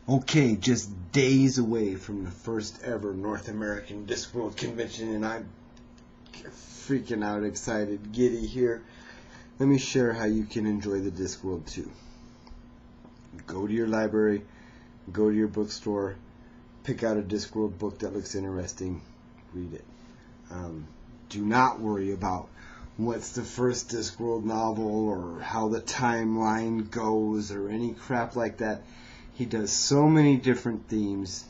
Okay, just days away from the first ever North American Discworld convention, and I'm freaking out, excited, giddy here. Let me share how you can enjoy the Discworld too. Go to your library, go to your bookstore, pick out a Discworld book that looks interesting, read it. Do not worry about what's the first Discworld novel or how the timeline goes or any crap like that. He does so many different themes.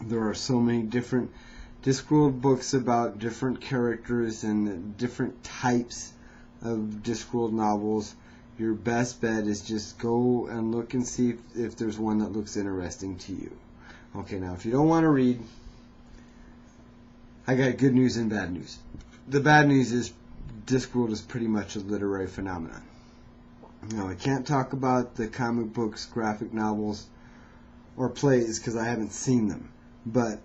There are so many different Discworld books about different characters and different types of Discworld novels. Your best bet is just go and look and see if there's one that looks interesting to you. Okay, now if you don't want to read, I got good news and bad news. The bad news is Discworld is pretty much a literary phenomenon. Now, I can't talk about the comic books, graphic novels, or plays because I haven't seen them. But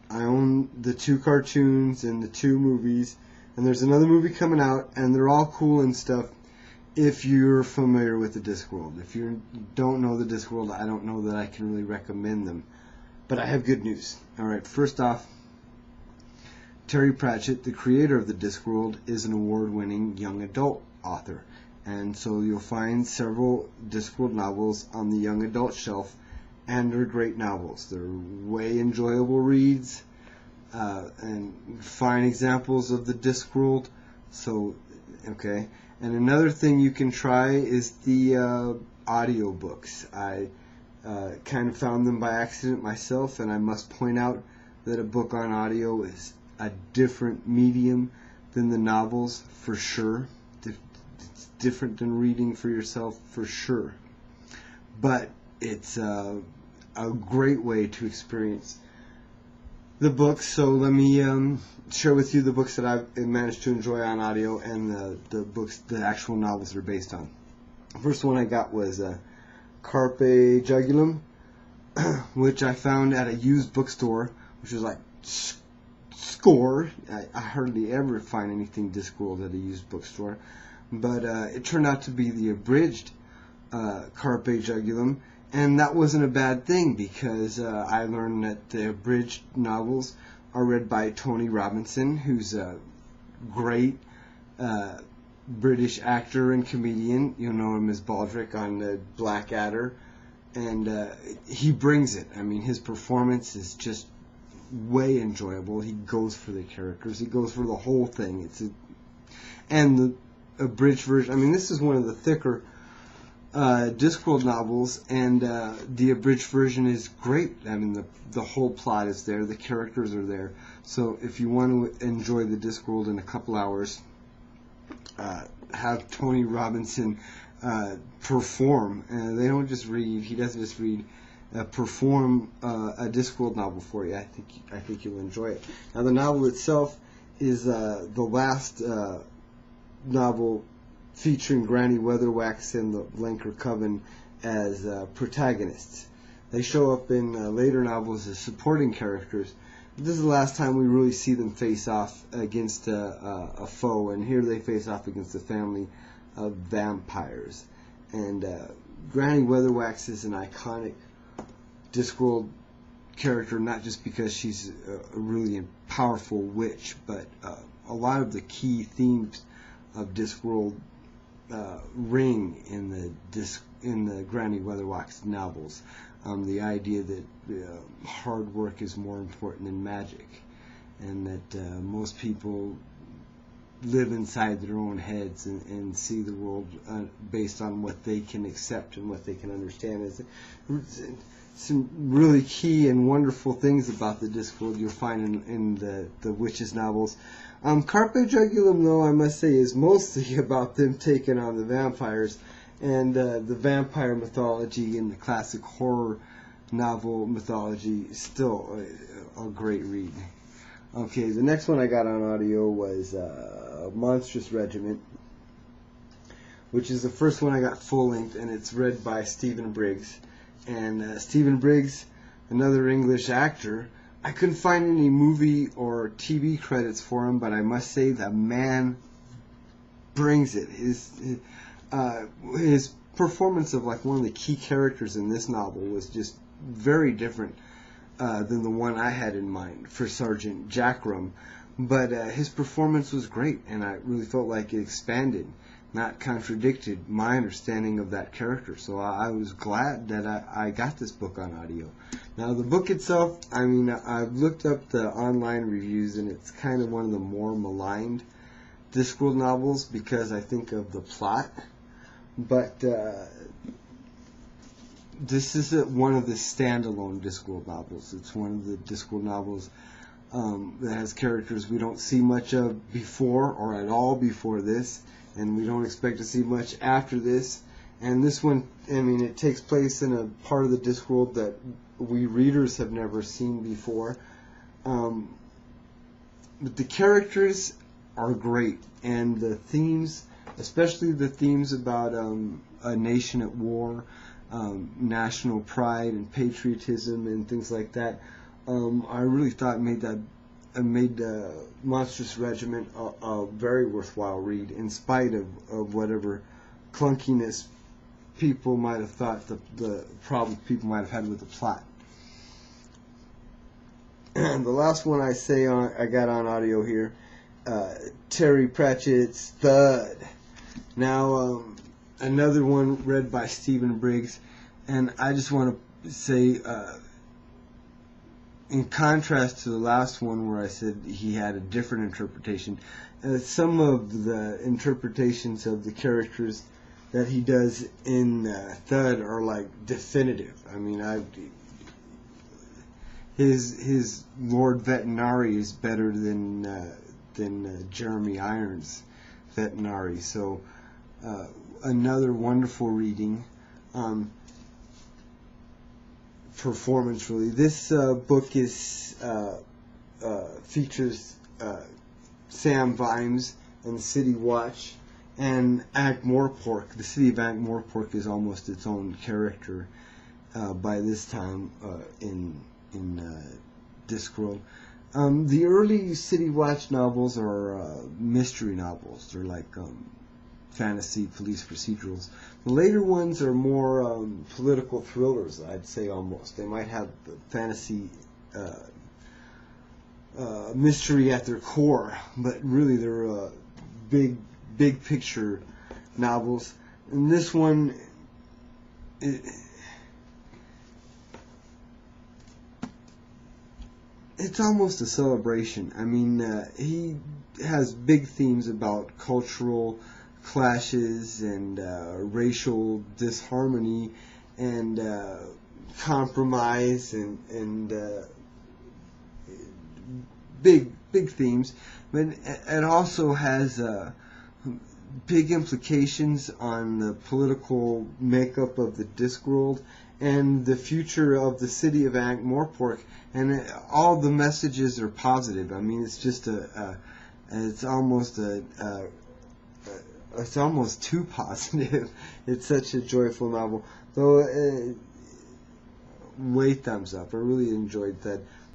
I own the 2 cartoons and the 2 movies, and there's another movie coming out, and they're all cool and stuff if you're familiar with the Discworld. If you don't know the Discworld, I don't know that I can really recommend them. But I have good news. Alright, first off, Terry Pratchett, the creator of the Discworld, is an award-winning young adult author. And so you'll find several Discworld novels on the young adult shelf, and they're great novels. They're way enjoyable reads, and fine examples of the Discworld. So, okay. And another thing you can try is the audiobooks. I kind of found them by accident myself, and I must point out that a book on audio is a different medium than the novels, for sure. Different than reading for yourself, for sure. But it's a great way to experience the books. So let me share with you the books that I've managed to enjoy on audio and the books, the actual novels they're based on. The first one I got was Carpe Jugulum, which I found at a used bookstore, which was like score. I hardly ever find anything Discworld at a used bookstore. But it turned out to be the abridged Carpe Jugulum, and that wasn't a bad thing because I learned that the abridged novels are read by Tony Robinson, who's a great British actor and comedian. You'll know him as Baldric on the Blackadder, and he brings it. I mean, his performance is just way enjoyable. He goes for the characters. He goes for the whole thing. And the abridged version, I mean, this is one of the thicker Discworld novels, and the abridged version is great. I mean, the whole plot is there, the characters are there. So if you want to enjoy the Discworld in a couple hours, have Tony Robinson perform. They don't just read. He doesn't just read. Perform a Discworld novel for you. I think you'll enjoy it. Now, the novel itself is the last novel featuring Granny Weatherwax and the Blanker Coven as protagonists. They show up in later novels as supporting characters. This is the last time we really see them face off against a foe, and here they face off against a family of vampires. And Granny Weatherwax is an iconic Discworld character, not just because she's a really powerful witch, but a lot of the key themes of Discworld ring in the Granny Weatherwax novels. The idea that hard work is more important than magic, and that most people live inside their own heads and see the world based on what they can accept and what they can understand. Is some really key and wonderful things about the Discworld you'll find in the witches novels. Carpe Jugulum, though, I must say, is mostly about them taking on the vampires, and the vampire mythology and the classic horror novel mythology is still a great read. Okay, the next one I got on audio was Monstrous Regiment, which is the first one I got full-length, and it's read by Stephen Briggs. And Stephen Briggs, another English actor, I couldn't find any movie or TV credits for him, but I must say the man brings it. His performance of like one of the key characters in this novel was just very different than the one I had in mind for Sergeant Jackram. But his performance was great, and I really felt like it expanded, not contradicted my understanding of that character. So I was glad that I got this book on audio. Now the book itself, I mean, I've looked up the online reviews, and it's kind of one of the more maligned Discworld novels because I think of the plot. But this isn't one of the standalone Discworld novels. It's one of the Discworld novels that has characters we don't see much of before or at all before this, and we don't expect to see much after this. And this one, I mean, it takes place in a part of the Discworld that we readers have never seen before. But the characters are great, and the themes, especially the themes about a nation at war, national pride and patriotism and things like that, I really thought made Monstrous Regiment a very worthwhile read, in spite of whatever clunkiness people might have thought the problems people might have had with the plot. And the last one I got on audio here, Terry Pratchett's Thud. Now, another one read by Stephen Briggs, and I just want to say, in contrast to the last one where I said he had a different interpretation, some of the interpretations of the characters that he does in Thud are like definitive. I mean, his Lord Vetinari is better than Jeremy Irons' Vetinari. So another wonderful reading. Performance, really. This book is features Sam Vimes and City Watch and Ankh-Morpork. The city of Ankh-Morpork is almost its own character by this time in Discworld. The early City Watch novels are mystery novels. They're like fantasy police procedurals. The later ones are more political thrillers, I'd say, almost. They might have fantasy mystery at their core, but really they're big picture novels. And this one, it's almost a celebration. I mean, he has big themes about cultural clashes and racial disharmony and compromise and big themes, but it also has big implications on the political makeup of the Discworld and the future of the city of Ankh-Morpork, and all the messages are positive. I mean, it's just it's almost too positive. It's such a joyful novel. Though, way thumbs up. I really enjoyed that.